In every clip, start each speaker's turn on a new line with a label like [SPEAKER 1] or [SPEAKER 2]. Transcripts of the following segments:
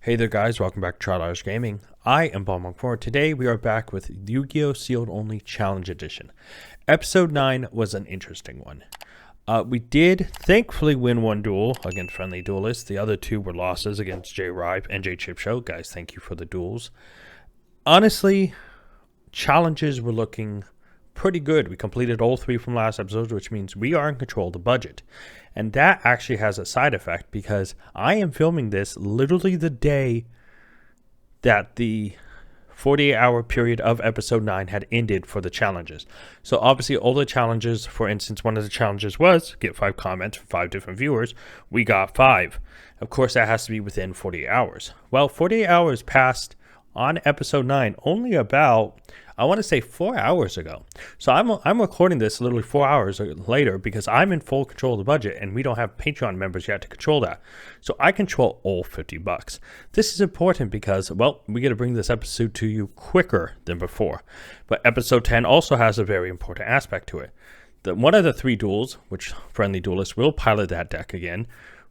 [SPEAKER 1] Hey there guys, welcome back to Trial Gaming. I am Bob4. Today we are back with Yugioh Sealed Only Challenge Edition. Episode 9 was an interesting one. We did thankfully win one duel against FriendlyDuelist. The other two were losses against J-Ripe and J-Chipshow. Guys, thank you for the duels. Honestly, challenges were looking pretty good. We completed all 3 from last episode, which means we are in control of the budget. And that actually has a side effect because I am filming this literally the day that the 48-hour period of episode 9 had ended for the challenges. So obviously all the challenges, for instance, one of the challenges was get 5 comments from 5 different viewers. We got 5. Of course, that has to be within 48 hours. Well, 48 hours passed on episode 9 only about, I want to say 4 hours ago. So I'm recording this literally 4 hours later because I'm in full control of the budget and we don't have Patreon members yet to control that. So I control all $50. This is important because, well, we get to bring this episode to you quicker than before. But episode 10 also has a very important aspect to it. One of the 3 duels, which FriendlyDuelist will pilot that deck again,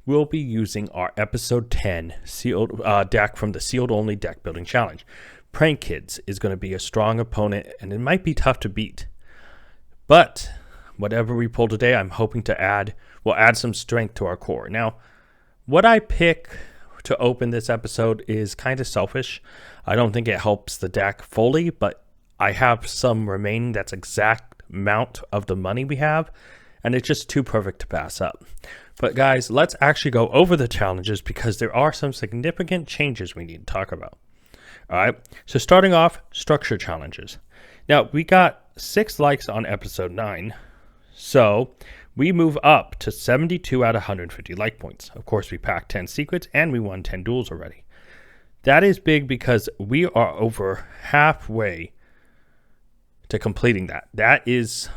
[SPEAKER 1] we'll be using our episode 10 sealed deck from the Sealed Only Deck Building Challenge. Prank Kids is going to be a strong opponent, and it might be tough to beat. But whatever we pull today, I'm hoping to we'll add some strength to our core. Now, what I pick to open this episode is kind of selfish. I don't think it helps the deck fully, but I have some remaining that's exact amount of the money we have, and it's just too perfect to pass up. But guys, let's actually go over the challenges because there are some significant changes we need to talk about. All right, so starting off, structure challenges. Now, we got 6 likes on episode 9, so we move up to 72 out of 150 like points. Of course, we packed 10 secrets and we won 10 duels already. That is big because we are over halfway to completing that.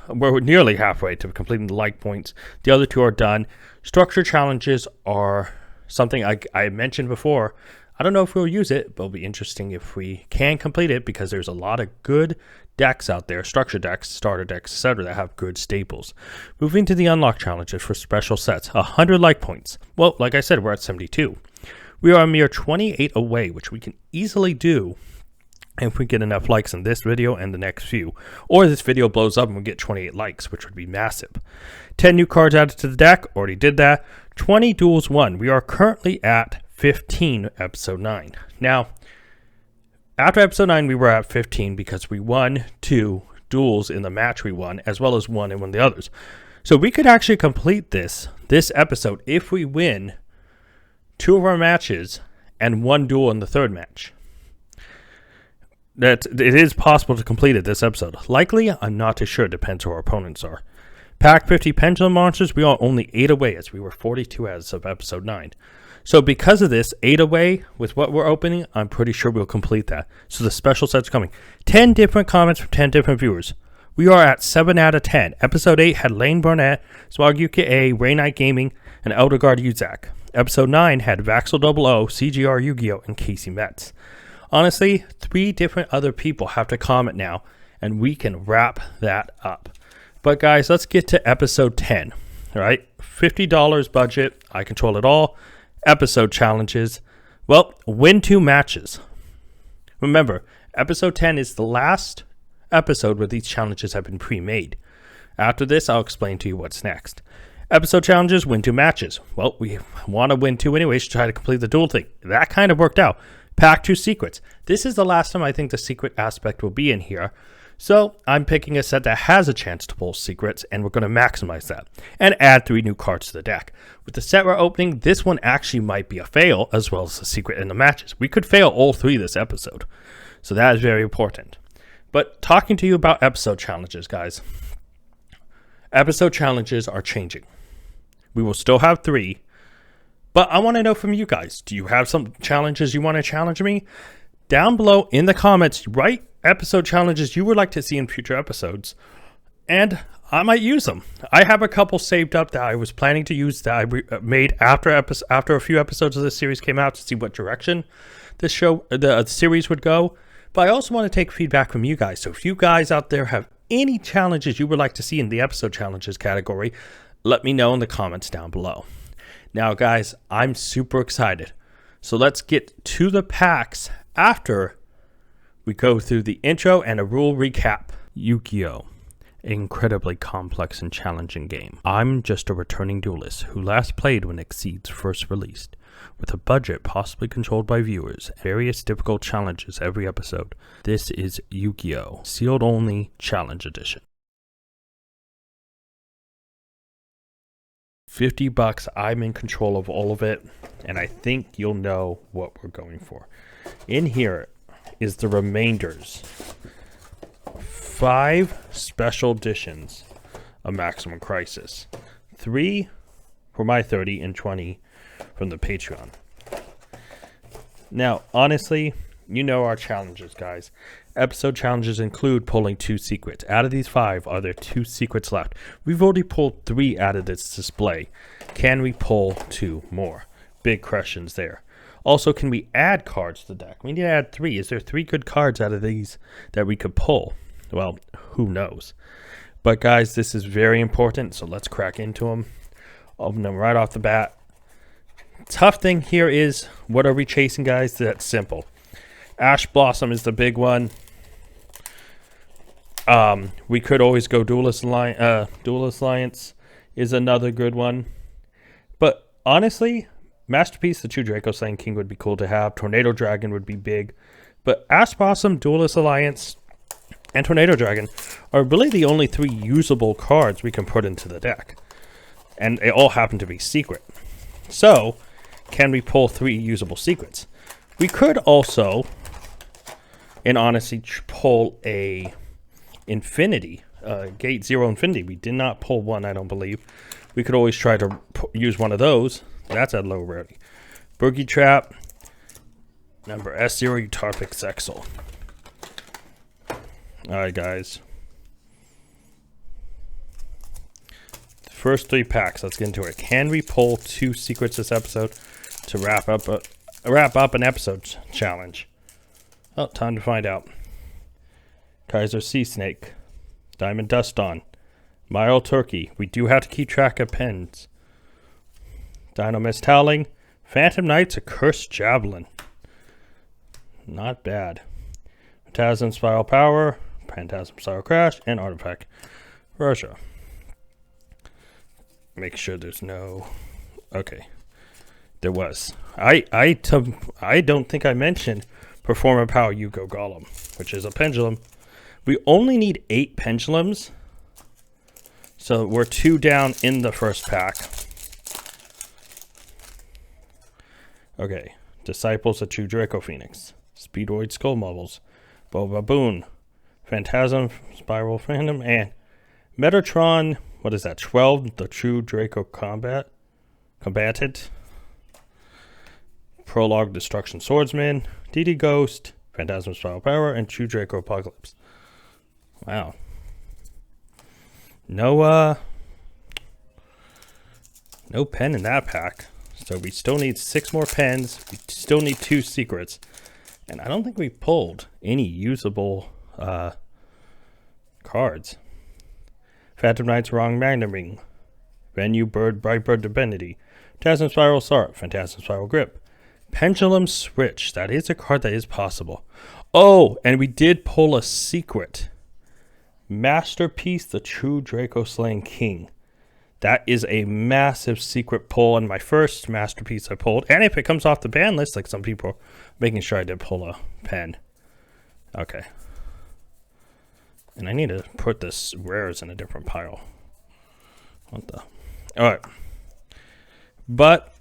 [SPEAKER 1] We're nearly halfway to completing the like points. The other 2 are done. Structure challenges are something I mentioned before. I don't know if we'll use it, but it'll be interesting if we can complete it because there's a lot of good decks out there, structure decks, starter decks, etc. that have good staples. Moving to the unlock challenges for special sets, 100 like points. Well, like I said, we're at 72. We are a mere 28 away, which we can easily do if we get enough likes in this video and the next few. Or this video blows up and we get 28 likes, which would be massive. 10 new cards added to the deck, already did that. 20 duels won. We are currently at 15 episode 9. Now, after episode 9, we were at 15 because we won 2 duels in the match we won, as well as one in one of the others. So we could actually complete this episode if we win 2 of our matches and 1 duel in the 3rd match. It is possible to complete it this episode. Likely, I'm not too sure. Depends who our opponents are. Pack 50 Pendulum Monsters, we are only 8 away as we were 42 as of episode 9. So because of this, 8 away with what we're opening, I'm pretty sure we'll complete that. So the special set's coming. 10 different comments from 10 different viewers. We are at 7 out of 10. Episode 8 had Lane Burnett, Swag UKA, Ray Knight Gaming, and Elderguard Uzak. Episode 9 had Vaxel 00, CGR Yugioh, and Casey Metz. Honestly, 3 different other people have to comment now, and we can wrap that up. But guys, let's get to episode 10. All right, $50 budget. I control it all. Episode challenges. Well, win 2 matches. Remember, episode 10 is the last episode where these challenges have been pre-made. After this, I'll explain to you what's next. Episode challenges, win 2 matches. Well, we want to win 2 anyways to try to complete the duel thing. That kind of worked out. Pack 2 secrets. This is the last time I think the secret aspect will be in here. So I'm picking a set that has a chance to pull secrets, and we're going to maximize that and add 3 new cards to the deck. With the set we're opening, this one actually might be a fail as well as a secret in the matches. We could fail all 3 this episode. So that is very important. But talking to you about episode challenges, guys. Episode challenges are changing. We will still have 3. But I want to know from you guys, do you have some challenges you want to challenge me? Down below in the comments, write episode challenges you would like to see in future episodes, and I might use them. I have a couple saved up that I was planning to use that I made after a few episodes of this series came out to see what direction the series would go. But I also want to take feedback from you guys. So if you guys out there have any challenges you would like to see in the episode challenges category, let me know in the comments down below. Now, guys, I'm super excited So let's get to the packs after we go through the intro and a rule recap. Yugioh, an incredibly complex and challenging game. I'm just a returning duelist who last played when Exceeds first released. With a budget possibly controlled by viewers, various difficult challenges every episode, this is Yugioh, sealed only Challenge Edition. $50, I'm in control of all of it, and I think you'll know what we're going for. In here is the remainders. 5 special editions of Maximum Crisis. 3 for my 30 and 20 from the Patreon. Now, honestly, you know our challenges, guys. Episode challenges include pulling 2 secrets. Out of these 5, are there 2 secrets left? We've already pulled 3 out of this display. Can we pull 2 more? Big questions there. Also, can we add cards to the deck? We need to add 3. Is there 3 good cards out of these that we could pull? Well, who knows? But guys, this is very important, so let's crack into them. Open them right off the bat. Tough thing here is, what are we chasing, guys? That's simple. Ash Blossom is the big one. We could always go Duelist Alliance is another good one. But honestly, Masterpiece, the True Draco Slaying King would be cool to have. Tornado Dragon would be big. But Ash Blossom, Duelist Alliance, and Tornado Dragon are really the only 3 usable cards we can put into the deck. And they all happen to be secret. So, can we pull 3 usable secrets? We could also, in honesty, pull a Infinity, Gate 0 Infinity. We did not pull one, I don't believe. We could always try to use one of those. That's at low rarity. Boogie Trap, number S0, Utopic Zexal. Alright, guys. The first 3 packs, let's get into it. Can we pull 2 secrets this episode to wrap up an episode challenge? Oh, time to find out. Kaiser Sea Snake, Diamond Dust On, Mild Turkey. We do have to keep track of pens. Dino Mist Howling, Phantom Knights, a Cursed Javelin. Not bad. Phantasm Spiral Power, Phantasm Spiral Crash, and Artifact Russia. Make sure there's no... Okay. There was. I don't think I mentioned Performer Power Yugioh Golem, which is a pendulum. We only need 8 pendulums, so we're 2 down in the first pack. Okay. Disciples of True Draco Phoenix, Speedoid Skull Mobiles, Bobaboon, Phantasm Spiral Phantom, and Metatron. What is that? 12, the True Draco Combatant. Prologue Destruction Swordsman, DD Ghost, Phantasm Spiral Power, and True Draco Apocalypse. Wow. No pen in that pack. So we still need 6 more pens. We still need 2 secrets. And I don't think we pulled any usable cards. Phantom Knight's Wrong Magnum Ring, Venue Bird Brightbird Divinity, Phantasm Spiral Sart, Phantasm Spiral Grip, Pendulum Switch. That is a card that is possible. Oh, and we did pull a secret. Masterpiece, the True Draco Slaying King. That is a massive secret pull, and my first Masterpiece I pulled. And if it comes off the ban list, like some people, making sure I did pull a pen. Okay. And I need to put this rares in a different pile. What the? Alright. But,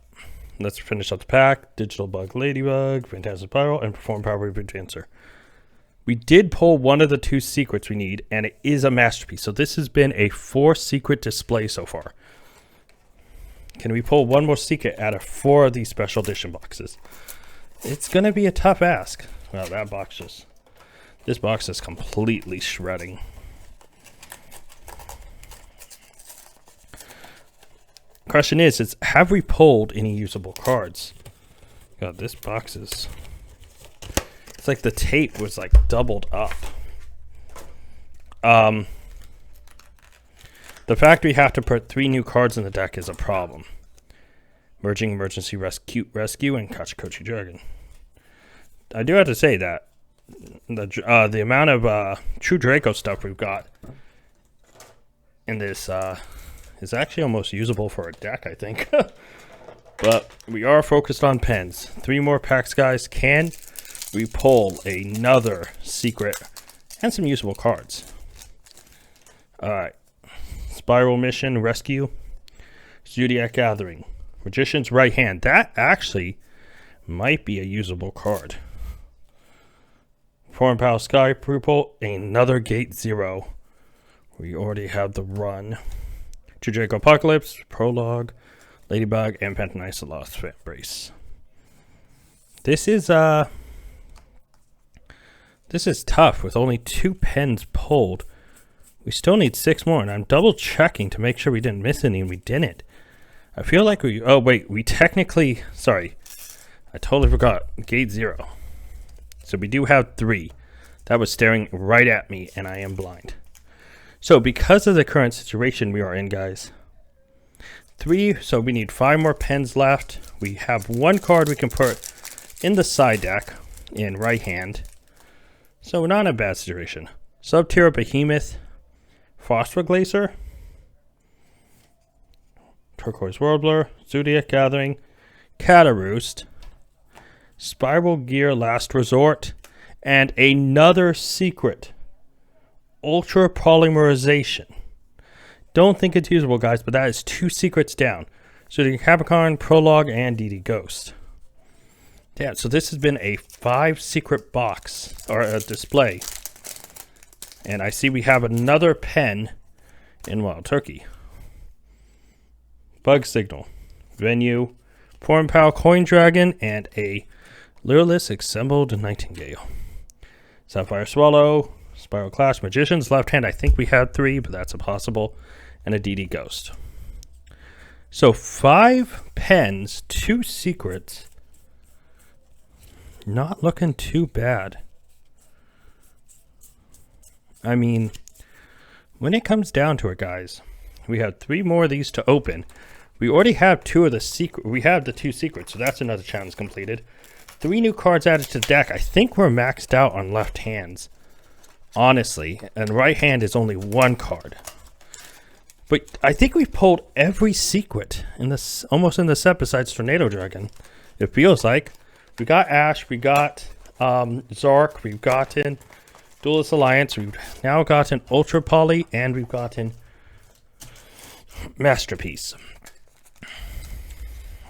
[SPEAKER 1] let's finish up the pack. Digital Bug Ladybug, Phantasm Spiral, and Perform Power Reboot Dancer. We did pull one of the 2 secrets we need, and it is a Masterpiece. So this has been a 4 secret display so far. Can we pull 1 more secret out of 4 of these special edition boxes? It's going to be a tough ask. Well, that box just... This box is completely shredding. Question is have we pulled any usable cards? God, this box is... It's like the tape was like doubled up. The fact we have to put 3 new cards in the deck is a problem. Merging Emergency Rescue, and Kachi Dragon. I do have to say that the amount of True Draco stuff we've got in this is actually almost usable for a deck, I think. But we are focused on pens. 3 more packs, guys. Can we pull another secret and some usable cards? Alright. Spiral Mission Rescue. Zodiac Gathering. Magician's Right Hand. That actually might be a usable card. Foreign Pal Sky Purple. Another Gate 0. We already have the run. True Draco Apocalypse. Prologue. Ladybug and Pentanista Lost Embrace. This is tough with only 2 pens pulled. We still need 6 more, and I'm double checking to make sure we didn't miss any, and we didn't. I feel like oh wait, we technically, sorry, I totally forgot, Gate 0. So we do have 3. That was staring right at me, and I am blind. So because of the current situation we are in, guys, 3, so we need 5 more pens left. We have 1 card we can put in the side deck in right hand. So we're not in a bad situation. Subterra Behemoth, Phosphor Glacier, Turquoise Warbler, Zodiac Gathering, Cataroost, Spiral Gear Last Resort, and another secret, Ultra Polymerization. Don't think it's usable, guys, but that is 2 secrets down. So the Capricorn, Prologue, and DD Ghost. Yeah, so this has been a 5 secret box, or a display. And I see we have another pen in Wild Turkey. Bug Signal, Venue, Foreign Pal Coin Dragon, and a Lureless Assembled Nightingale. Sapphire Swallow, Spiral Clash, Magician's Left Hand. I think we had 3, but that's impossible. And a DD Ghost. So 5 pens, 2 secrets. Not looking too bad. I mean, when it comes down to it, guys, we have 3 more of these to open. We already have 2 of the secret. We have the 2 secrets, so that's another challenge completed. 3 new cards added to the deck. I think we're maxed out on left hands, honestly, and right hand is only 1 card. But I think we've pulled every secret in this, almost in the set besides Tornado Dragon. It feels like we got Ash, we got Zark, we've gotten Duelist Alliance, we've now gotten Ultra Poly, and we've gotten Masterpiece.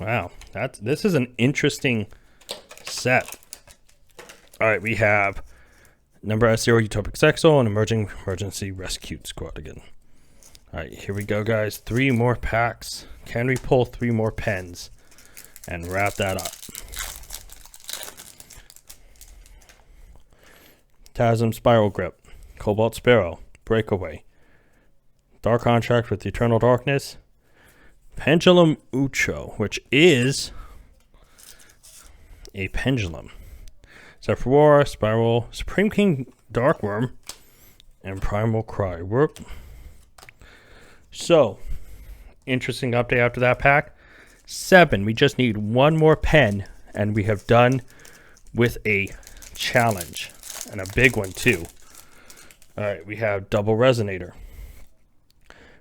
[SPEAKER 1] Wow, this is an interesting set. All right, we have number S0 Utopic Exile and Emerging Emergency Rescue Squad again. All right, here we go, guys. 3 more packs. Can we pull 3 more pens and wrap that up? Tasm Spiral Grip, Cobalt Sparrow, Breakaway, Dark Contract with Eternal Darkness, Pendulum Ucho, which is a pendulum. Zephyr, Spiral, Supreme King Darkworm, and Primal Cry. So, interesting update after that pack. 7. We just need 1 more pen, and we have done with a challenge. And a big one, too. Alright, we have Double Resonator.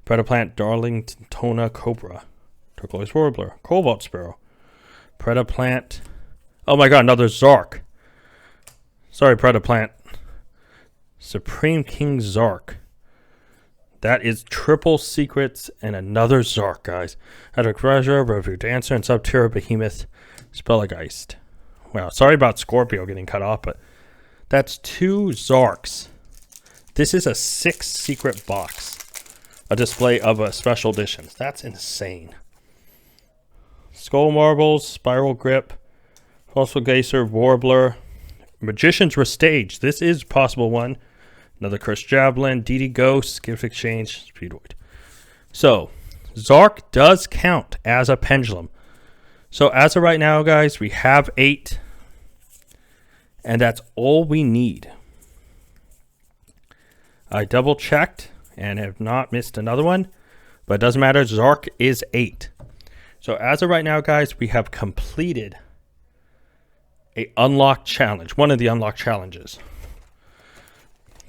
[SPEAKER 1] Predaplant Darlingtona Cobra. Turquoise Warbler. Cobalt Sparrow. Predaplant. Oh my god, another Zark. Sorry, Predaplant. Supreme King Zark. That is triple secrets and another Zark, guys. Hedrick Treasure, Review Dancer, and Subterra Behemoth Spellgeist. Wow, sorry about Scorpio getting cut off, but that's 2 Zarks. This is a 6 secret box. A display of a special edition. That's insane. Skull Marbles, Spiral Grip, Fossil Gazer, Warbler, Magician's Restage. This is possible one. Another Cursed Javelin, DD Ghost, Gift Exchange, Speedoid. So, Zark does count as a pendulum. So, as of right now, guys, we have 8. And that's all we need. I double checked and have not missed another one. But it doesn't matter. Zark is 8. So as of right now, guys, we have completed a unlocked challenge, one of the unlocked challenges,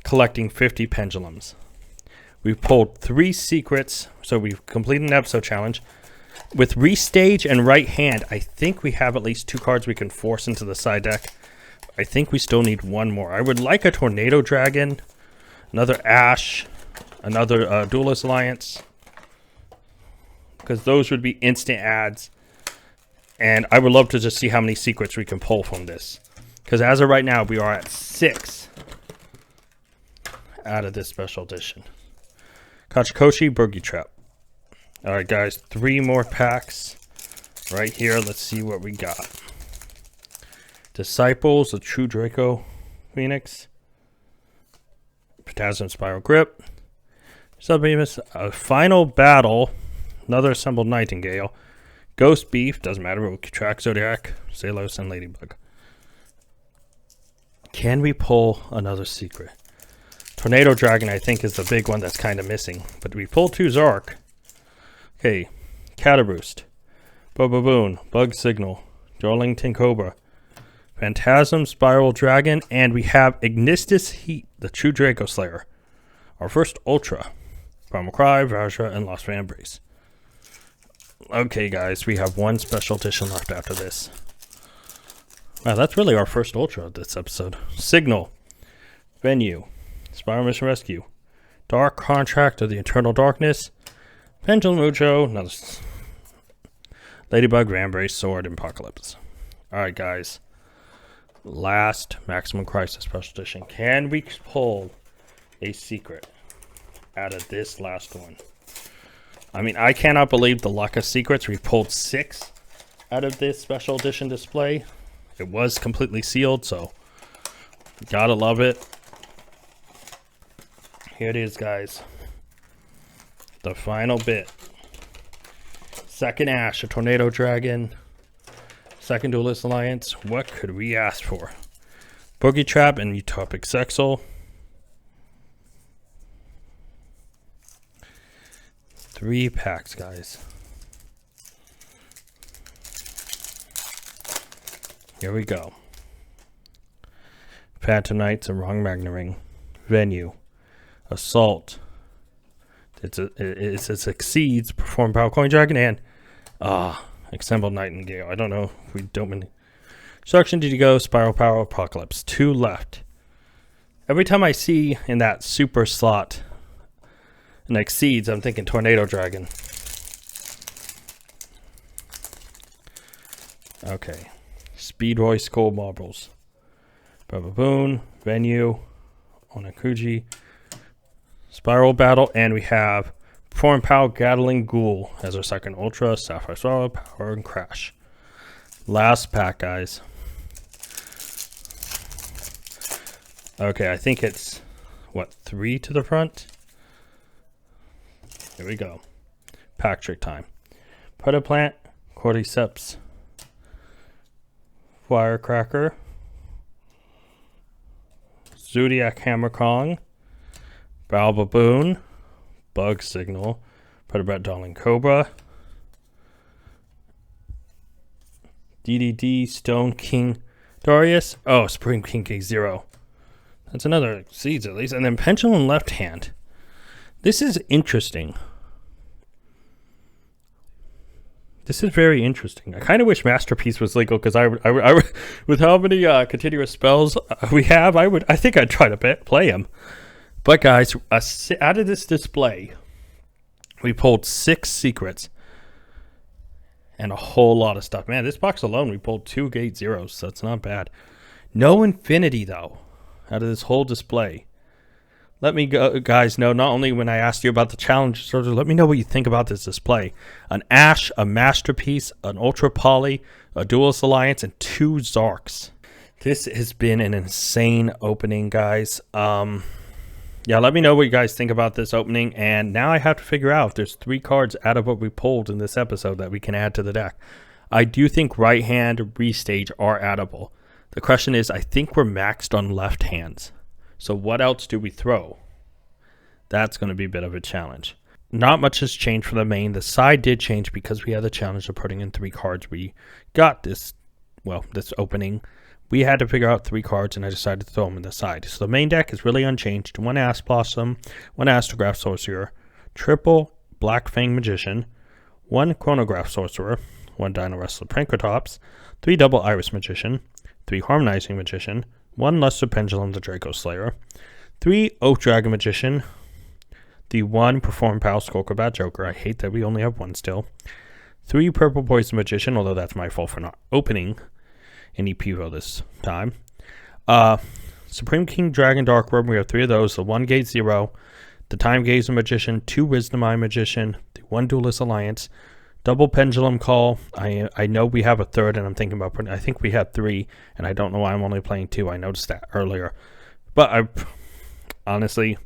[SPEAKER 1] collecting 50 pendulums. We've pulled 3 secrets, so we've completed an episode challenge. With restage and right hand, I think we have at least 2 cards we can force into the side deck. I think we still need 1 more. I would like a Tornado Dragon, another Ash, another Duelist Alliance, because those would be instant adds. And I would love to just see how many secrets we can pull from this, because as of right now, we are at 6 out of this special edition. Kachikoshi, Boogie Trap. Alright guys, 3 more packs right here. Let's see what we got. Disciples, a True Draco Phoenix, Potassium Spiral Grip, Subbemus, a Final Battle, another Assembled Nightingale, Ghost Beef, doesn't matter, we'll track Zodiac, Salos, and Ladybug. Can we pull another secret? Tornado Dragon, I think, is the big one that's kind of missing, but we pulled 2 Zark. Okay, Cataboost, Bobaboon, Bug Signal, Darlington Cobra, Phantasm, Spiral Dragon, and we have Ignistus Heat, the True Draco Slayer. Our first Ultra. Primal Cry, Vajra, and Lost Fan Embrace. Okay, guys, we have 1 special edition left after this. Wow, that's really our first Ultra of this episode. Signal, Venue, Spiral Mission Rescue, Dark Contract of the Eternal Darkness, Pendulum Mucho, another Ladybug, Vambrace, Sword, and Apocalypse. Alright, guys. Last Maximum Crisis Special Edition. Can we pull a secret out of this last one? I mean, I cannot believe the luck of secrets. We pulled 6 out of this Special Edition display. It was completely sealed, so gotta love it. Here it is, guys. The final bit. Second Ash, a Tornado Dragon. Second Duelist Alliance. What could we ask for? Boogie Trap and Utopic Sexel. 3 packs, guys. Here we go. Phantom Knights and Wrong Magna Ring. Venue. Assault. It succeeds. Perform Power Coin Dragon and Assembled Nightingale. I don't know if we don't mean. Destruction, did you go? Spiral Power, Apocalypse. 2 left. Every time I see in that super slot and exceeds, I'm thinking Tornado Dragon. Okay. Speedroy Skull Marbles. Bababoon, Venue, Onakuji, Spiral Battle, and we have Perform Power Gatling Ghoul as our second Ultra, Sapphire Swallow, Power, and Crash. Last pack, guys. Okay, I think it's, what, 3 to the front? Here we go. Pack trick time. Predaplant, Cordyceps, Firecracker, Zodiac Hammer Kong, Balbaboon, Bug Signal, Predabrat Darling Cobra, DDD Stone King Darius. Oh, Supreme King K0. That's another Seeds at least. And then Pendulum Left Hand. This is interesting. This is very interesting. I kind of wish Masterpiece was legal because I would, with how many continuous spells we have, I think I'd try to play him. But guys, out of this display, we pulled 6 secrets and a whole lot of stuff. Man, this box alone, we pulled 2 Gate Zeros, so that's not bad. No Infinity though, out of this whole display. Let me guys know, not only when I asked you about the challenge, let me know what you think about this display. An Ash, a Masterpiece, an Ultra Poly, a Duelist Alliance, and 2 Zarks. This has been an insane opening, guys. Yeah, let me know what you guys think about this opening. And now I have to figure out if there's 3 cards out of what we pulled in this episode that we can add to the deck. I do think right hand, restage are addable. The question is, I think we're maxed on left hands. So what else do we throw? That's going to be a bit of a challenge. not much has changed for the main. The side did change because we had the challenge of putting in 3 cards. We got this opening. We had to figure out 3 cards, and I decided to throw them in the side. So the main deck is really unchanged. 1 Ass Blossom, 1 Astrograph Sorcerer, triple Black Fang Magician, 1 Chronograph Sorcerer, 1 Dino Wrestler Prankertops, 3 Double Iris Magician, 3 Harmonizing Magician, 1 Luster Pendulum the Draco Slayer, 3 Oak Dragon Magician, the 1 Perform Pal Skulker Joker. I hate that we only have 1 still. 3 Purple Poison Magician, although that's my fault for not opening any Pivo this time. Supreme King Dragon Dark Worm, we have 3 of those. The 1 Gate 0, the Time Gazer Magician, 2 Wisdom Eye Magician, the 1 Duelist Alliance, double Pendulum Call. I know we have a third, and I'm thinking about putting, I think we have 3, and I don't know why I'm only playing 2. I noticed that earlier. But I honestly,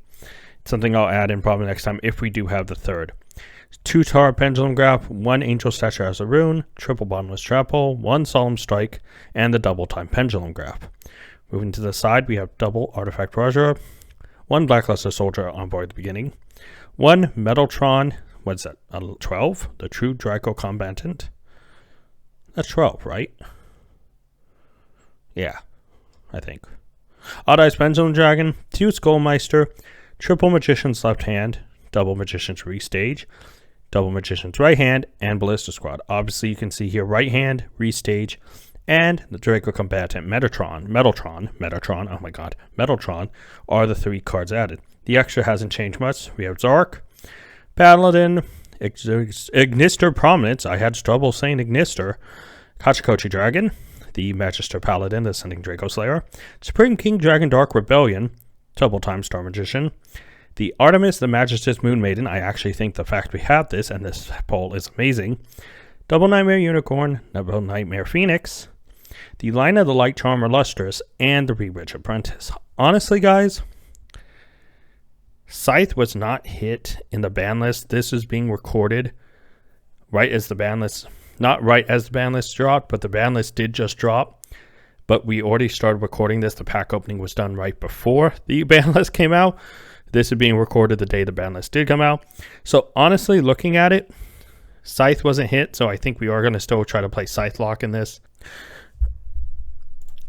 [SPEAKER 1] it's something I'll add in probably next time if we do have the third. 2 Tara Pendulum Graph, 1 Angel Stature as a Rune, triple Bottomless Trap Hole, 1 Solemn Strike, and the double Time Pendulum Graph. Moving to the side, we have double Artifact Barrageur, 1 Blackluster Soldier on board at the beginning, 1 Metaltron, what's that, 12? The True Draco Combatant. That's 12, right? Yeah, I think. Odd Eyes Pendulum Dragon, 2 Skullmeister, triple Magician's Left Hand, double Magician's Restage, double Magician's Right Hand, and Ballista Squad. Obviously, you can see here right hand, Restage, and the Draco Combatant Metatron, oh my god, Metaltron are the 3 cards added. The extra hasn't changed much. We have Zark, Paladin, Ignister Prominence, I had trouble saying Ignister, Kachikochi Dragon, the Magister Paladin, the Ascending Draco Slayer, Supreme King Dragon Dark Rebellion, double Time Star Magician, the Artemis, the Magister's Moon Maiden. I actually think the fact we have this, and this poll is amazing. Double Nightmare Unicorn, double Nightmare Phoenix, the Line of the Light Charmer Lustrous, and the Bewitched Apprentice. Honestly, guys, Scythe was not hit in the ban list. This is being recorded right as the ban list, not right as the ban list dropped, but the ban list did just drop. But we already started recording this. The pack opening was done right before the ban list came out. This is being recorded the day the ban list did come out. So honestly, looking at it, Scythe wasn't hit, so I think we are going to still try to play Scythe Lock in this.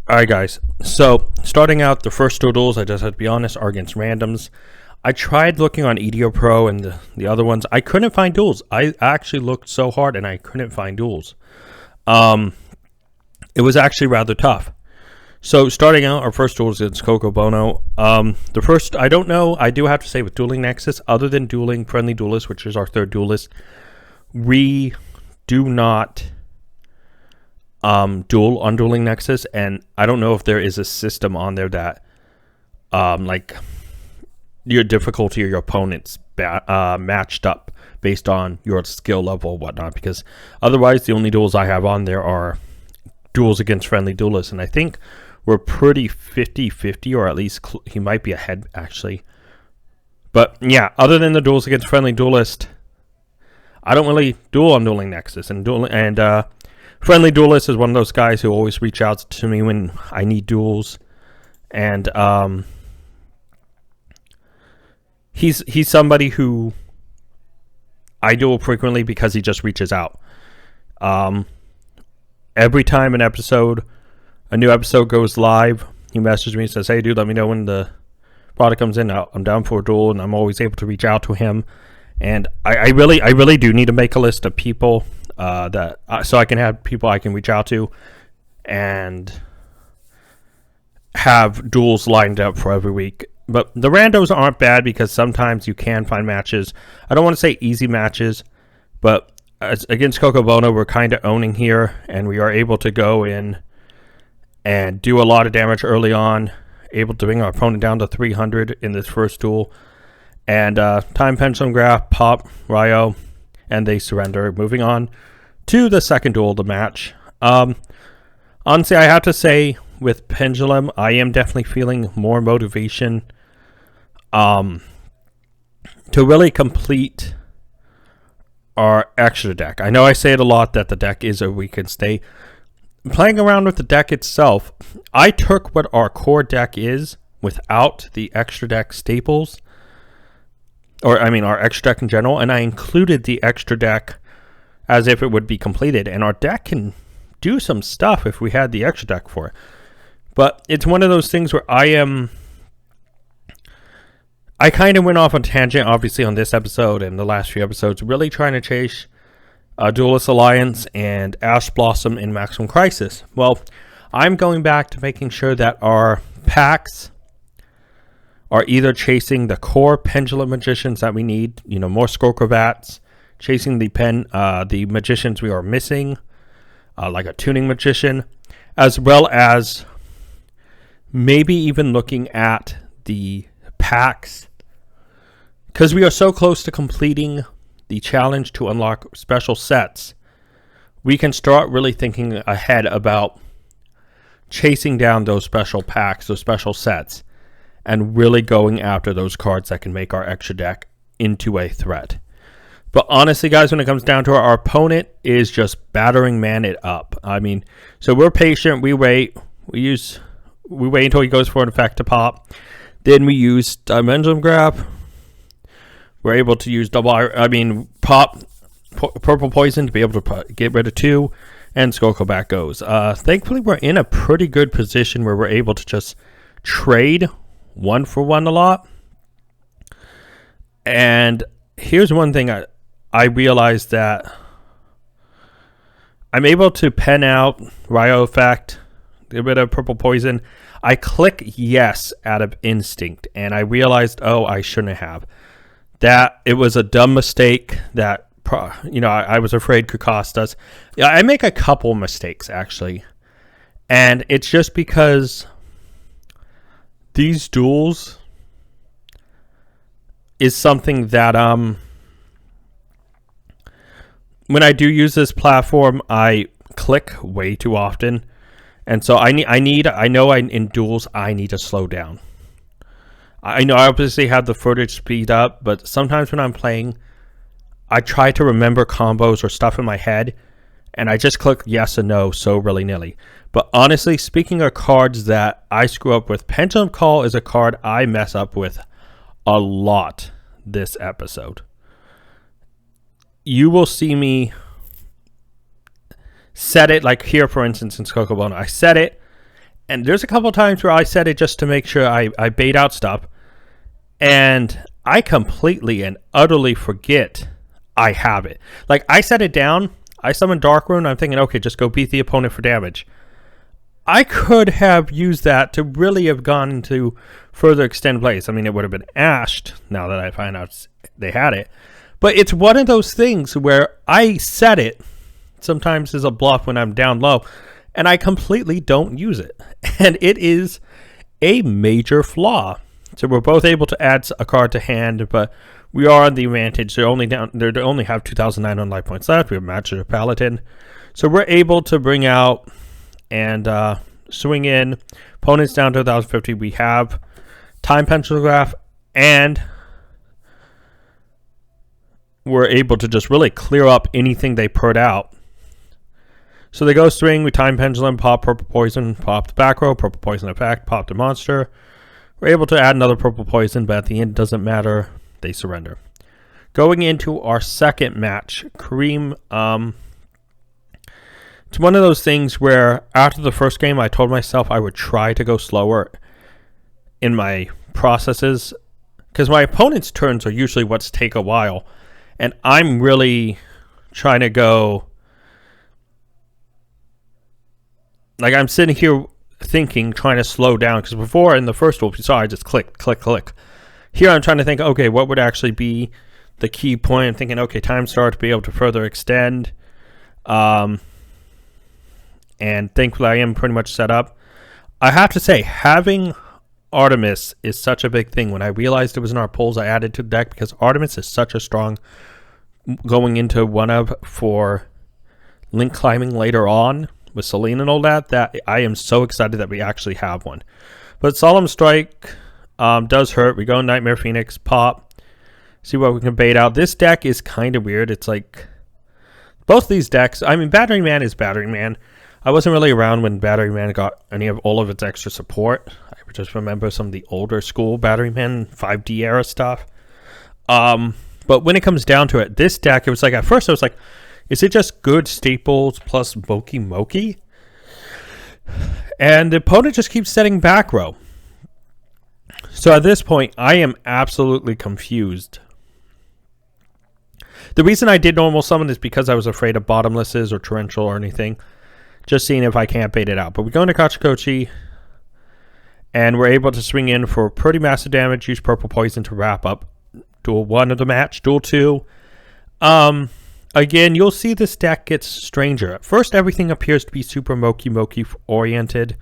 [SPEAKER 1] Alright guys, so starting out, the first 2 duels, I just have to be honest, are against randoms. I tried looking on EDO Pro and the other ones. I couldn't find duels. I actually looked so hard and I couldn't find duels. It was actually rather tough. So starting out, our first duel is against Coco Bono. The first, I don't know, I do have to say with Dueling Nexus, other than dueling Friendly Duelist, which is our 3rd duelist, we do not duel on Dueling Nexus, and I don't know if there is a system on there that like your difficulty or your opponent's matched up based on your skill level or whatnot, because otherwise the only duels I have on there are duels against Friendly Duelist, and I think we're pretty 50-50, or at least he might be ahead actually. But yeah, other than the duels against Friendly Duelist, I don't really duel on Dueling Nexus, and Friendly Duelist is one of those guys who always reach out to me when I need duels, and he's somebody who I duel frequently because he just reaches out. Every time a new episode goes live, he messages me and says, "Hey dude, let me know when the product comes in. I'm down for a duel," and I'm always able to reach out to him. And I really do need to make a list of people so I can have people I can reach out to and have duels lined up for every week. But the randos aren't bad because sometimes you can find matches. I don't want to say easy matches, but against Coco Bono, we're kind of owning here, and we are able to go in and do a lot of damage early on, able to bring our opponent down to 300 in this first duel. And Time Pendulum Graph, pop, Ryo, and they surrender. Moving on to the second duel of the match. Honestly, I have to say, with Pendulum, I am definitely feeling more motivation to really complete our extra deck. I know I say it a lot that the deck is a weakened state. Playing around with the deck itself, I took what our core deck is without the extra deck staples, or I mean our extra deck in general, and I included the extra deck as if it would be completed, and our deck can do some stuff if we had the extra deck for it. But it's one of those things where I kind of went off on a tangent, obviously, on this episode and the last few episodes, really trying to chase Duelist Alliance and Ash Blossom in Maximum Crisis. Well, I'm going back to making sure that our packs are either chasing the core Pendulum Magicians that we need, more Skullcravats, chasing the magicians we are missing, like a Tuning Magician, as well as maybe even looking at the packs, because we are so close to completing the challenge to unlock special sets. We can start really thinking ahead about chasing down those special packs, those special sets, and really going after those cards that can make our extra deck into a threat. But honestly, guys, when it comes down to our opponent is just battering man it up. I mean, so we're patient. We wait. We wait until he goes for an effect to pop. Then we use Dimension Grab. We're able to use pop Purple Poison to be able to get rid of 2, and Skullco back goes. Thankfully, we're in a pretty good position where we're able to just trade 1 for 1 a lot. And here's one thing I realized, that I'm able to pen out Ryo Effect, get rid of Purple Poison. I click yes out of instinct, and I realized, I shouldn't have. That it was a dumb mistake that, I was afraid could cost us. Yeah, I make a couple mistakes, actually. And it's just because these duels is something that, when I do use this platform, I click way too often. And so in duels, I need to slow down. I know I obviously have the footage speed up, but sometimes when I'm playing, I try to remember combos or stuff in my head, and I just click yes and no so willy-nilly. But honestly, speaking of cards that I screw up with, Pendulum Call is a card I mess up with a lot this episode. You will see me set it, like here, for instance, in Skokobona. I set it, and there's a couple times where I set it just to make sure I bait out stuff, and I completely and utterly forget I have it. Like, I set it down, I summon Dark Rune, I'm thinking, okay, just go beat the opponent for damage. I could have used that to really have gone into further extend plays. I mean, it would have been ashed now that I find out they had it. But it's one of those things where I set it, sometimes as a bluff when I'm down low, and I completely don't use it. And it is a major flaw. So we're both able to add a card to hand, but we are on the advantage. They only have 2,900 life points left. We have Master Paladin. So we're able to bring out and swing in. Opponents down to 1,050. We have Time Pencilograph, and we're able to just really clear up anything they put out. So they go swing, we Time Pendulum, pop Purple Poison, pop the back row, Purple Poison effect, pop the monster. We're able to add another Purple Poison, but at the end it doesn't matter. They surrender. Going into our second match, Kareem. It's one of those things where after the first game, I told myself I would try to go slower in my processes, because my opponent's turns are usually what's take a while, and I'm really trying to go. Like, I'm sitting here thinking, trying to slow down, because before in the first duel, you saw I just click. Here I'm trying to think, okay, what would actually be the key point? I'm thinking, okay, time start to be able to further extend. And thankfully I am pretty much set up. I have to say, having Artemis is such a big thing. When I realized it was in our polls, I added to the deck, because Artemis is such a strong going into one of for link climbing later on with Selene and all that I am so excited that we actually have one. But Solemn Strike does hurt. We go Nightmare Phoenix, pop, see what we can bait out. This deck is kind of weird. It's like both these decks. I mean, Battering Man is Battering Man. I wasn't really around when Battering Man got all of its extra support. I just remember some of the older school Battering Man 5D era stuff. But when it comes down to it, this deck, it was like, at first I was like, is it just good staples plus Moki Moki? And the opponent just keeps setting back row. So at this point, I am absolutely confused. The reason I did normal summon is because I was afraid of bottomlesses or torrential or anything. Just seeing if I can't bait it out. But we go into Kachikochi, and we're able to swing in for pretty massive damage, use purple poison to wrap up Duel 1 of the match. Duel 2. Again, you'll see this deck gets stranger. At first, everything appears to be super Moki Moki oriented.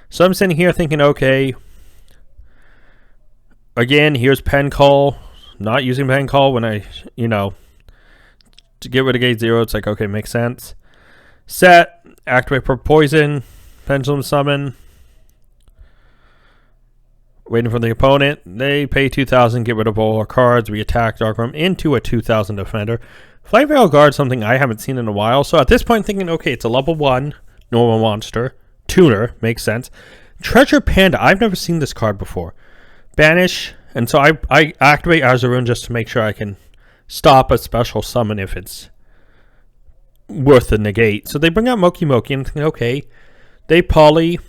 [SPEAKER 1] So I'm sitting here thinking, okay. Again, here's Pen Call. Not using Pen Call when I, to get rid of gate 0, it's like, okay, makes sense. Set, activate Purple Poison, Pendulum Summon. Waiting for the opponent. They pay 2,000, get rid of all our cards. We attack Darkroom into a 2,000 defender. Flame Veil Guard, something I haven't seen in a while. So at this point, thinking, okay, it's a level 1 normal monster. Tuner, makes sense. Treasure Panda, I've never seen this card before. Banish, and so I activate Azarun just to make sure I can stop a special summon if it's worth the negate. So they bring out Moki Moki and think, okay, they poly.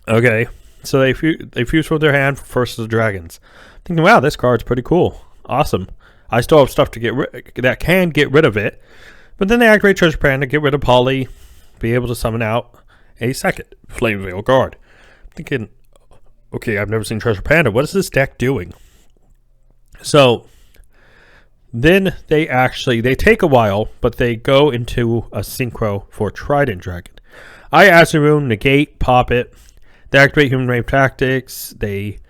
[SPEAKER 1] Okay, so they fuse with their hand for First of the Dragons. Thinking, wow, this card's pretty cool. Awesome. I still have stuff to that can get rid of it. But then they activate Treasure Panda, get rid of poly, be able to summon out a second Flame Veil Guard. Thinking, okay, I've never seen Treasure Panda. What is this deck doing? So then they take a while, but they go into a synchro for Trident Dragon. I Azarun, negate, pop it. They activate Human Wave Tactics. The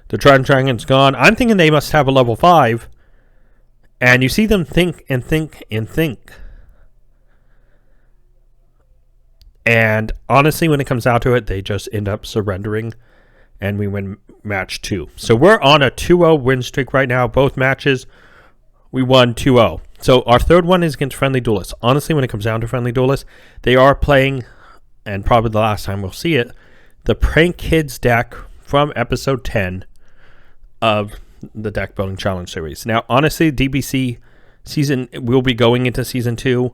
[SPEAKER 1] Trident Dragon's gone. I'm thinking they must have a level 5. And you see them think and think and think. And honestly, when it comes down to it, they just end up surrendering. And we win match 2. So we're on a 2-0 win streak right now. Both matches, we won 2-0. So our third one is against FriendlyDuelist. Honestly, when it comes down to FriendlyDuelist, they are playing, and probably the last time we'll see it, the Prank Kids deck from episode 10 of the Deck Building Challenge series. Now, honestly, DBC season will be going into season 2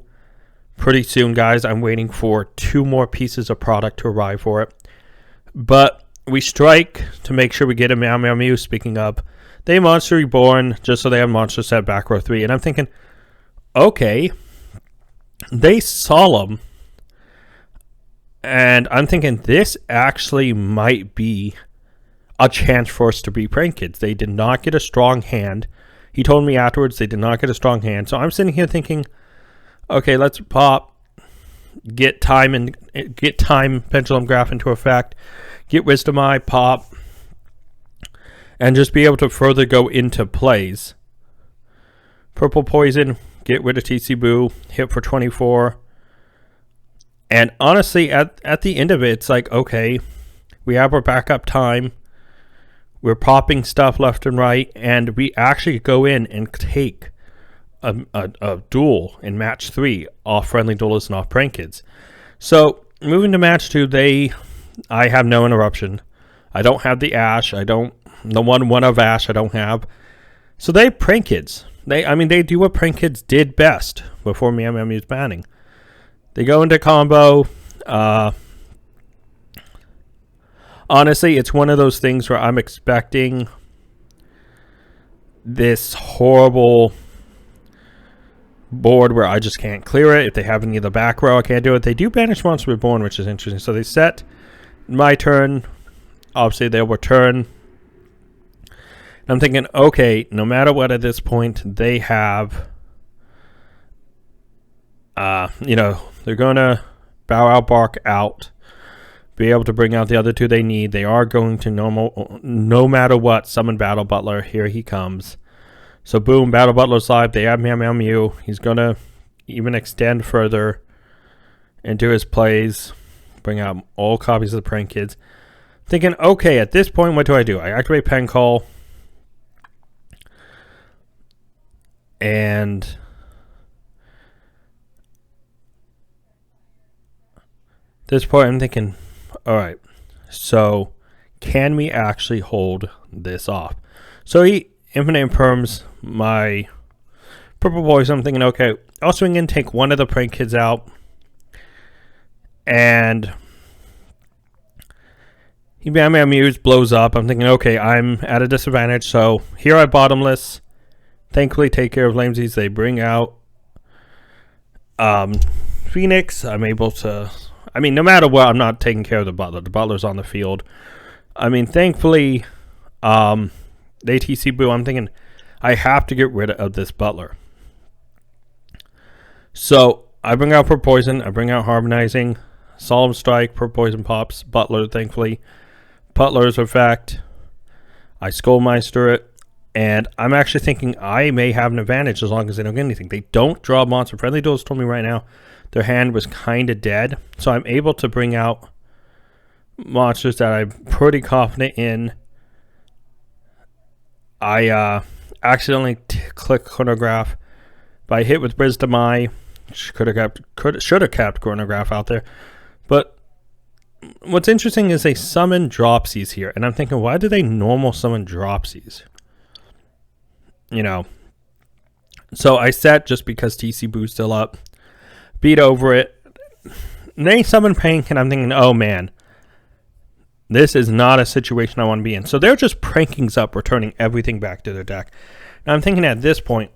[SPEAKER 1] pretty soon, guys. I'm waiting for 2 more pieces of product to arrive for it. But we strike to make sure we get a Meow Meow Mew. Speaking of, they Monster Reborn just so they have Monster Set back row 3. And I'm thinking, okay, they Solemn. And I'm thinking this actually might be a chance for us to be Prank Kids. They did not get a strong hand. He told me afterwards they did not get a strong hand. So I'm sitting here thinking, okay, let's pop, get time Pendulum Graph into effect, get Wisdom Eye, pop, and just be able to further go into plays. Purple Poison, get rid of TC Boo, hit for 24. And honestly, at the end of it, it's like, okay, we have our backup time. We're popping stuff left and right, and we actually go in and take a duel in match 3 off FriendlyDuelist and off Prank Kids. So moving to match 2, I have no interruption. I don't have the Ash. The one of Ash I don't have. So they Prank Kids. They do what Prank Kids did best before Meow Meow Mew's banning. They go into combo. Honestly, it's one of those things where I'm expecting this horrible board where I just can't clear it. If they have any of the back row, I can't do it. They do banish Monster Reborn, which is interesting. So they set my turn. Obviously, they'll return. And I'm thinking, okay, no matter what at this point, they have, they're going to bow out, bark out. Be able to bring out the other 2 they need. They are going to no matter what, summon Battle Butler. Here he comes. So boom, Battle Butler's live. They have Meow Meow Mew. He's going to even extend further into his plays. Bring out all copies of the Prank Kids. Thinking, okay, at this point, what do? I activate Pen Call. And at this point, I'm thinking, all right, so can we actually hold this off? So Infinite Imperms my Purple Boys. I'm thinking, okay, I'll swing in, take one of the prank kids out, and he Bam Muse blows up. I'm thinking, okay, I'm at a disadvantage, so here I bottomless. Thankfully, take care of lamesies. They bring out Phoenix. I'm able to... I mean, no matter what, I'm not taking care of the butler. The butler's on the field. I mean, thankfully, they TC Boo. I'm thinking, I have to get rid of this butler. So, I bring out Purple Poison. I bring out Harmonizing. Solemn Strike. Purple Poison pops. Butler, thankfully. Butler's effect. I Skullmeister it. And I'm actually thinking I may have an advantage as long as they don't get anything. They don't draw a monster. Friendly Duelist told me right now their hand was kind of dead. So I'm able to bring out monsters that I'm pretty confident in. I accidentally click Chronograph. But I hit with Wisdom Eye. Should have kept Chronograph out there. But what's interesting is they summon Dropsies here. And I'm thinking, why do they normal summon Dropsies? You know, so I set just because TC Boo's still up, beat over it. And they summon Prank, and I'm thinking, oh man, this is not a situation I want to be in. So they're just Prankings up, returning everything back to their deck. And I'm thinking at this point,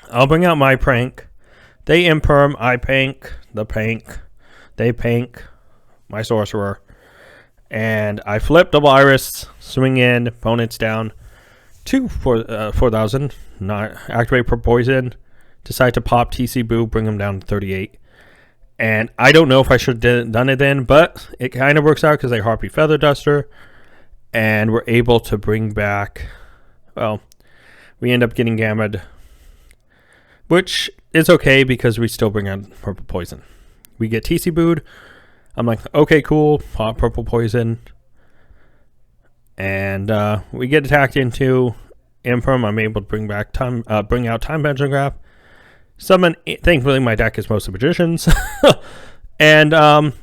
[SPEAKER 1] I'll bring out my Prank. They Imperm, I Prank, the Prank, they Prank, my Sorcerer. And I flip Double Iris, swing in, opponent's down. 4,000. Not activate Purple Poison. Decide to pop TC Boo, bring him down to 38. And I don't know if I should have done it then, but it kind of works out because they Harpy Feather Duster. And we're able to bring back, well, we end up getting Gamma, which is okay because we still bring out Purple Poison. We get TC Boo'd. I'm like, okay, cool. Pop Purple Poison. And we get attacked into Imperm. I'm able to bring out Time Pentagraph. Summon. Thankfully, my deck is mostly Magicians. And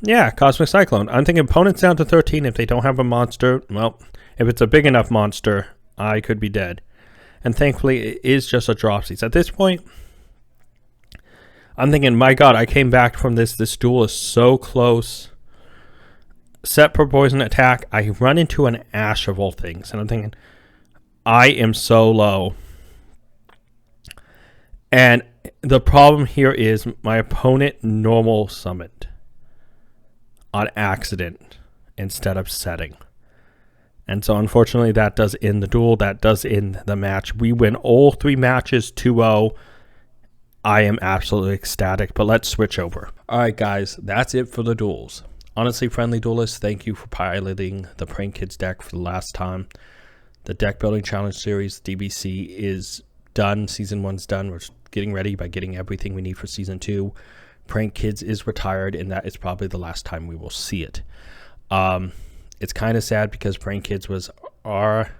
[SPEAKER 1] yeah, Cosmic Cyclone. I'm thinking opponents down to 13. If they don't have a monster, well, if it's a big enough monster, I could be dead. And thankfully, it is just a Dropsies. At this point, I'm thinking, my God, I came back from this. This duel is so close. Set Purple Poison attack. I run into an Ash of all things. And I'm thinking, I am so low. And the problem here is my opponent normal summoned on accident instead of setting. And so unfortunately that does end the duel. That does end the match. We win all 3 matches 2-0. I am absolutely ecstatic. But let's switch over. Alright guys, that's it for the duels. Honestly, Friendly Duelist, thank you for piloting the Prank Kids deck for the last time. The Deck Building Challenge Series, DBC, is done. Season 1's done. We're getting ready by getting everything we need for Season 2. Prank Kids is retired, and that is probably the last time we will see it. It's kind of sad because Prank Kids was our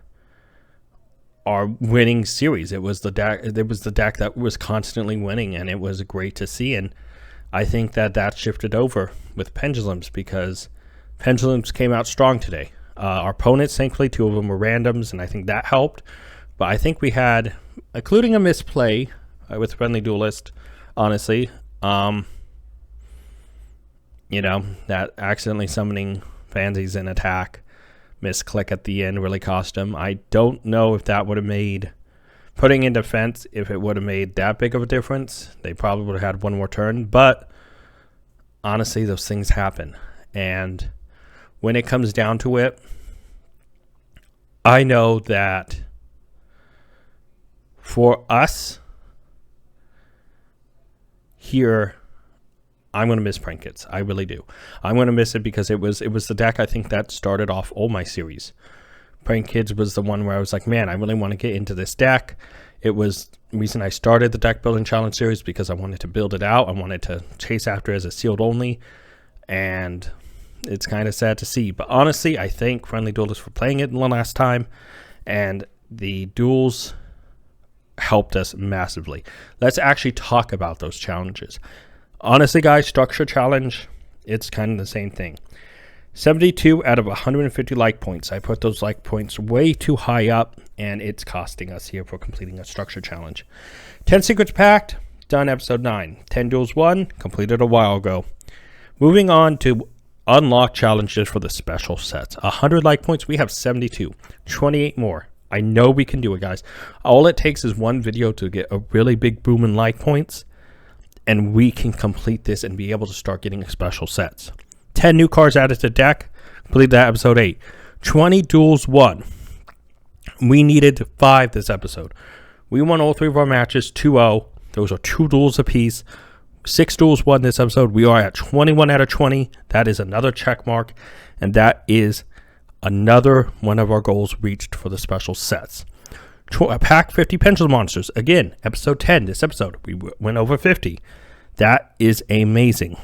[SPEAKER 1] winning series. It was the deck that was constantly winning, and it was great to see. And I think that shifted over with Pendulums because Pendulums came out strong today. Our opponents, thankfully, 2 of them were randoms, and I think that helped. But I think we had, including a misplay with Friendly Duelist, honestly. You know, that accidentally summoning Fansies in attack, misclick at the end really cost him. I don't know if that would have made... Putting in defense, if it would have made that big of a difference, they probably would have had one more turn. But honestly, those things happen. And when it comes down to it, I know that for us here, I'm going to miss Prank Kids. I really do. I'm going to miss it because it was the deck I think that started off all my series. Prank Kids was the one where I was like, man, I really want to get into this deck. It was the reason I started the Deck Building Challenge series because I wanted to build it out. I wanted to chase after it as a sealed only. And it's kind of sad to see. But honestly, I thank Friendly Duelist for playing it one last time. And the duels helped us massively. Let's actually talk about those challenges. Honestly, guys, Structure Challenge, it's kind of the same thing. 72 out of 150 like points. I put those like points way too high up, and it's costing us here for completing a structure challenge. 10 secrets packed, done episode 9. 10 duels won, completed a while ago. Moving on to unlock challenges for the special sets. 100 like points, we have 72. 28 more. I know we can do it, guys. All it takes is one video to get a really big boom in like points, and we can complete this and be able to start getting special sets. 10 new cards added to deck. Completed that episode 8. 20 duels won. We needed 5 this episode. We won all 3 of our matches 2-0. Those are 2 duels apiece. 6 duels won this episode. We are at 21 out of 20. That is another check mark. And that is another one of our goals reached for the special sets. Pack 50 Pendulum Monsters. Again, episode 10. This episode, we went over 50. That is amazing.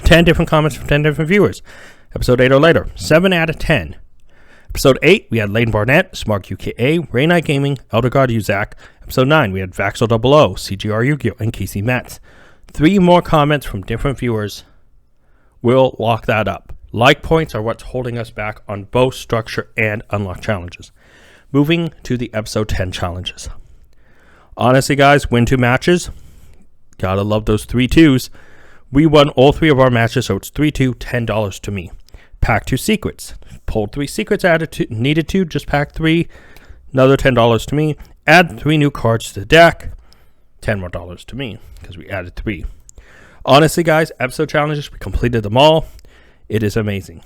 [SPEAKER 1] 10 different comments from 10 different viewers. Episode 8 or later. 7 out of 10. Episode 8, we had Layden Barnett, Smart UKA, Ray Night Gaming, Elder God Uzak. Episode 9, we had Vaxel 00, CGR Yugioh, and Casey Metz. 3 more comments from different viewers. We'll lock that up. Like points are what's holding us back on both structure and unlock challenges. Moving to the episode 10 challenges. Honestly, guys, win 2 matches. Gotta love those 3 2s. We won all 3 of our matches, so it's 3-2, $10 to me. Pack 2 secrets. Pulled 3 secrets, needed to, just pack 3. Another $10 to me. Add 3 new cards to the deck. $10 more to me, because we added 3. Honestly, guys, episode challenges, we completed them all. It is amazing.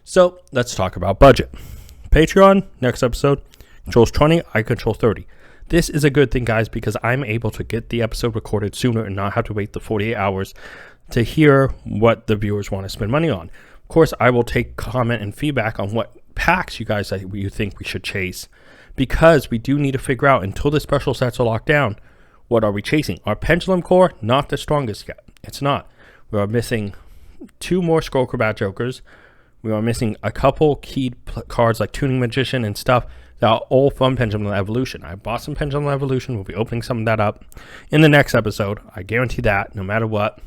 [SPEAKER 1] So, let's talk about budget. Patreon, next episode, controls 20, I control 30. This is a good thing, guys, because I'm able to get the episode recorded sooner and not have to wait the 48 hours to hear what the viewers want to spend money on. Of course, I will take comment and feedback on what packs you guys you think we should chase, because we do need to figure out, until the special sets are locked down, what are we chasing? Our Pendulum Core, not the strongest yet. It's not. We are missing 2 more Scroll Acrobat Jokers. We are missing a couple keyed cards like Tuning Magician and stuff that are all from Pendulum Evolution. I bought some Pendulum Evolution. We'll be opening some of that up in the next episode. I guarantee that, no matter what.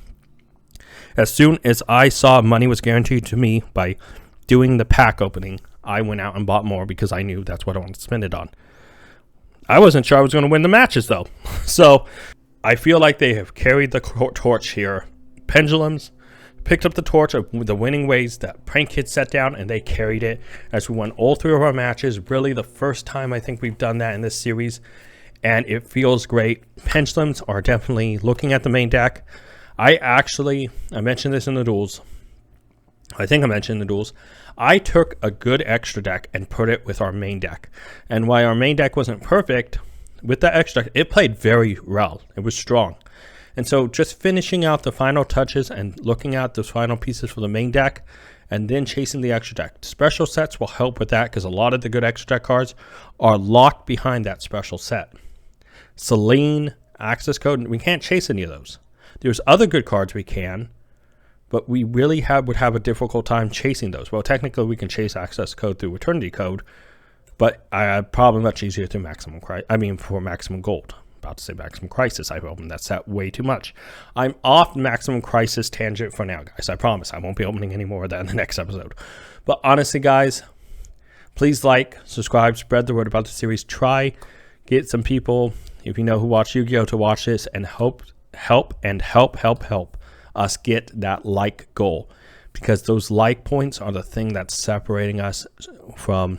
[SPEAKER 1] As soon as I saw money was guaranteed to me by doing the pack opening, I went out and bought more because I knew that's what I wanted to spend it on. I wasn't sure I was going to win the matches, though. So I feel like they have carried the torch here. Pendulums picked up the torch of the winning ways that Prank Kids set down, and they carried it as we won all 3 of our matches. Really the first time I think we've done that in this series, and it feels great. Pendulums are definitely looking at the main deck. I mentioned this in the duels. I think I mentioned in the duels. I took a good extra deck and put it with our main deck. And while our main deck wasn't perfect, with the extra deck, it played very well. It was strong. And so just finishing out the final touches and looking at those final pieces for the main deck, and then chasing the extra deck. Special sets will help with that, because a lot of the good extra deck cards are locked behind that special set. Celine, Access Code, we can't chase any of those. There's other good cards we can, but we really would have a difficult time chasing those. Well, technically we can chase Access Code through Eternity Code, but probably much easier through for Maximum Gold. About to say Maximum Crisis. I've opened that set way too much. I'm off Maximum Crisis tangent for now, guys. I promise I won't be opening any more of that in the next episode. But honestly, guys, please like, subscribe, spread the word about the series. Try get some people, if you know who watch Yu-Gi-Oh, to watch this, and help us get that like goal, because those like points are the thing that's separating us from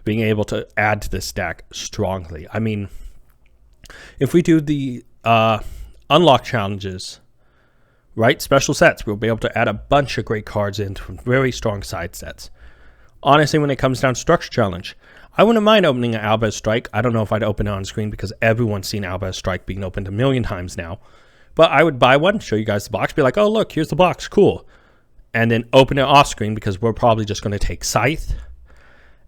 [SPEAKER 1] being able to add to this deck strongly. I mean, if we do the unlock challenges, right, special sets, we'll be able to add a bunch of great cards in from very strong side sets. Honestly, when it comes down to structure challenge, I wouldn't mind opening an Albaz Strike. I don't know if I'd open it on screen, because everyone's seen Albaz Strike being opened a million times now. But I would buy one, show you guys the box, be like, oh, look, here's the box, cool. And then open it off screen, because we're probably just going to take Scythe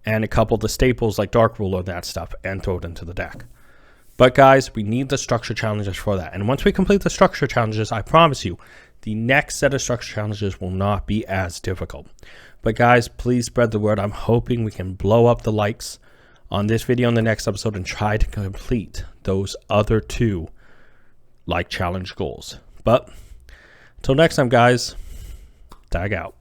[SPEAKER 1] and a couple of the staples like Dark Ruler and that stuff and throw it into the deck. But guys, we need the structure challenges for that. And once we complete the structure challenges, I promise you, the next set of structure challenges will not be as difficult. But guys, please spread the word. I'm hoping we can blow up the likes on this video in the next episode and try to complete those other 2 like challenge goals. But until next time, guys, tag out.